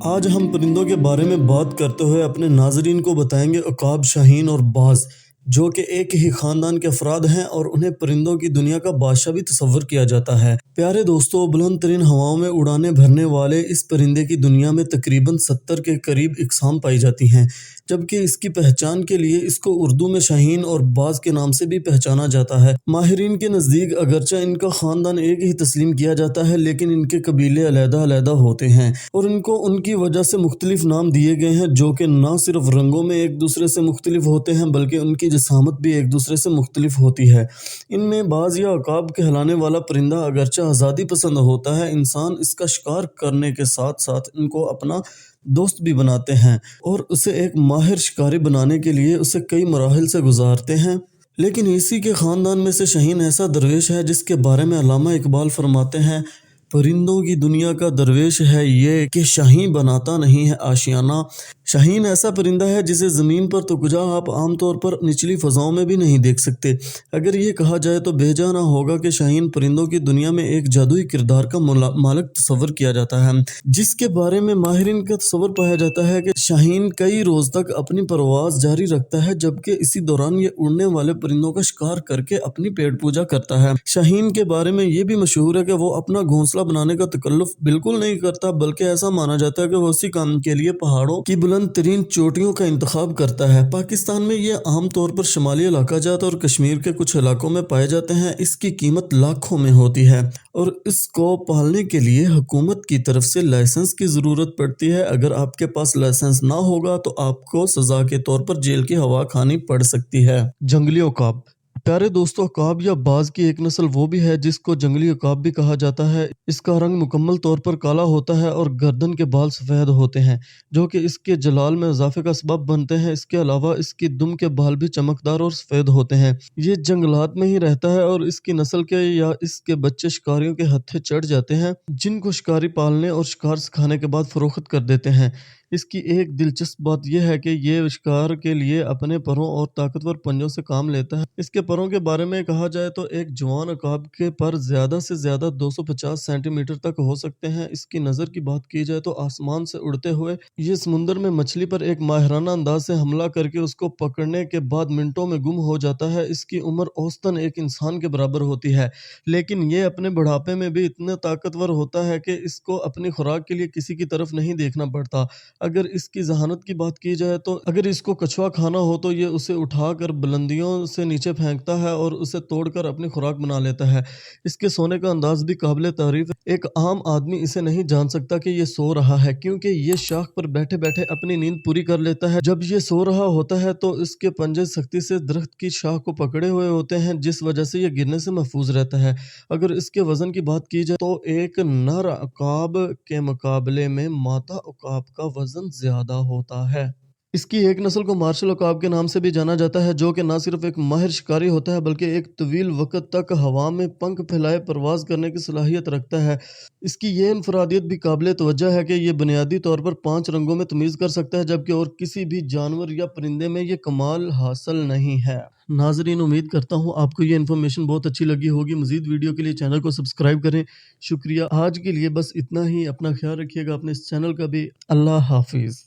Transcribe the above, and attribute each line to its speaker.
Speaker 1: آج ہم پرندوں کے بارے میں بات کرتے ہوئے اپنے ناظرین کو بتائیں گے عقاب، شاہین اور باز، جو کہ ایک ہی خاندان کے افراد ہیں اور انہیں پرندوں کی دنیا کا بادشاہ بھی تصور کیا جاتا ہے۔ پیارے دوستو، بلند ترین ہواؤں میں اڑانے بھرنے والے اس پرندے کی دنیا میں تقریباً 70 کے قریب اقسام پائی جاتی ہیں، جبکہ اس کی پہچان کے لیے اس کو اردو میں شاہین اور باز کے نام سے بھی پہچانا جاتا ہے۔ ماہرین کے نزدیک اگرچہ ان کا خاندان ایک ہی تسلیم کیا جاتا ہے، لیکن ان کے قبیلے علیحدہ علیحدہ ہوتے ہیں اور ان کو ان کی وجہ سے مختلف نام دیے گئے ہیں، جو کہ نہ صرف رنگوں میں ایک دوسرے سے مختلف ہوتے ہیں بلکہ ان کی جسامت بھی ایک دوسرے سے مختلف ہوتی ہے۔ ان میں باز یا عقاب کہلانے والا پرندہ اگرچہ آزادی پسند ہوتا ہے، انسان اس کا شکار کرنے کے ساتھ ساتھ ان کو اپنا دوست بھی بناتے ہیں اور اسے ایک ماہر شکاری بنانے کے لیے اسے کئی مراحل سے گزارتے ہیں۔ لیکن اسی کے خاندان میں سے شاہین ایسا درویش ہے جس کے بارے میں علامہ اقبال فرماتے ہیں: پرندوں کی دنیا کا درویش ہے یہ کہ شاہین بناتا نہیں ہے آشیانہ۔ شاہین ایسا پرندہ ہے جسے زمین پر تو کجا آپ عام طور پر نچلی فضاؤں میں بھی نہیں دیکھ سکتے۔ اگر یہ کہا جائے تو بے جا نہ ہوگا کہ شاہین پرندوں کی دنیا میں ایک جادوئی کردار کا مالک تصور کیا جاتا ہے، جس کے بارے میں ماہرین کا تصور پایا جاتا ہے کہ شاہین کئی روز تک اپنی پرواز جاری رکھتا ہے، جبکہ اسی دوران یہ اڑنے والے پرندوں کا شکار کر کے اپنی پیٹ پوجا کرتا ہے۔ شاہین کے بارے میں یہ بھی مشہور ہے کہ وہ اپنا گھونسلہ بنانے کا تکلف بالکل نہیں کرتا، بلکہ ایسا مانا جاتا ہے کہ وہ اسی کام کے لیے پہاڑوں کی بلند ترین چوٹیوں کا انتخاب کرتا ہے۔ پاکستان میں یہ عام طور پر شمالی علاقہ جات اور کشمیر کے کچھ علاقوں میں پائے جاتے ہیں۔ اس کی قیمت لاکھوں میں ہوتی ہے اور اس کو پالنے کے لیے حکومت کی طرف سے لائسنس کی ضرورت پڑتی ہے۔ اگر آپ کے پاس لائسنس نہ ہوگا تو آپ کو سزا کے طور پر جیل کی ہوا کھانی پڑ سکتی ہے۔ جنگلی عقاب۔ پیارے دوستو، عقاب یا باز کی ایک نسل وہ بھی ہے جس کو جنگلی عقاب بھی کہا جاتا ہے۔ اس کا رنگ مکمل طور پر کالا ہوتا ہے اور گردن کے بال سفید ہوتے ہیں، جو کہ اس کے جلال میں اضافے کا سبب بنتے ہیں۔ اس کے علاوہ اس کی دم کے بال بھی چمکدار اور سفید ہوتے ہیں۔ یہ جنگلات میں ہی رہتا ہے اور اس کی نسل کے یا اس کے بچے شکاریوں کے ہتھے چڑھ جاتے ہیں، جن کو شکاری پالنے اور شکار سکھانے کے بعد فروخت کر دیتے ہیں۔ اس کی ایک دلچسپ بات یہ ہے کہ یہ شکار کے لیے اپنے پروں اور طاقتور پنجوں سے کام لیتا ہے۔ اس کے پروں کے بارے میں کہا جائے تو ایک جوان عقاب کے پر زیادہ سے زیادہ 250 سینٹی میٹر تک ہو سکتے ہیں۔ اس کی نظر کی بات کی جائے تو آسمان سے اڑتے ہوئے یہ سمندر میں مچھلی پر ایک ماہرانہ انداز سے حملہ کر کے اس کو پکڑنے کے بعد منٹوں میں گم ہو جاتا ہے۔ اس کی عمر اوسطاً ایک انسان کے برابر ہوتی ہے، لیکن یہ اپنے بڑھاپے میں بھی اتنا طاقتور ہوتا ہے کہ اس کو اپنی خوراک کے لیے کسی کی طرف نہیں دیکھنا پڑتا۔ اگر اس کی ذہانت کی بات کی جائے تو اگر اس کو کچھوا کھانا ہو تو یہ اسے اٹھا کر بلندیوں سے نیچے پھینکتا ہے اور اسے توڑ کر اپنی خوراک بنا لیتا ہے۔ اس کے سونے کا انداز بھی قابل تعریف ہے۔ ایک عام آدمی اسے نہیں جان سکتا کہ یہ سو رہا ہے، کیونکہ یہ شاخ پر بیٹھے بیٹھے اپنی نیند پوری کر لیتا ہے۔ جب یہ سو رہا ہوتا ہے تو اس کے پنجے سختی سے درخت کی شاخ کو پکڑے ہوئے ہوتے ہیں، جس وجہ سے یہ گرنے سے محفوظ رہتا ہے۔ اگر اس کے وزن کی بات کی جائے تو ایک نر عقاب کے مقابلے میں مادہ عقاب کا وزن زیادہ ہوتا ہے۔ اس کی ایک نسل کو مارشل عقاب کے نام سے بھی جانا جاتا ہے، جو کہ نہ صرف ایک ماہر شکاری ہوتا ہے بلکہ ایک طویل وقت تک ہوا میں پنکھ پھیلائے پرواز کرنے کی صلاحیت رکھتا ہے۔ اس کی یہ انفرادیت بھی قابل توجہ ہے کہ یہ بنیادی طور پر 5 رنگوں میں تمیز کر سکتا ہے، جبکہ اور کسی بھی جانور یا پرندے میں یہ کمال حاصل نہیں ہے۔ ناظرین، امید کرتا ہوں آپ کو یہ انفارمیشن بہت اچھی لگی ہوگی۔ مزید ویڈیو کے لیے چینل کو سبسکرائب کریں۔ شکریہ۔ آج کے لیے بس اتنا ہی۔ اپنا خیال رکھیے گا، اپنے اس چینل کا بھی۔ اللہ حافظ۔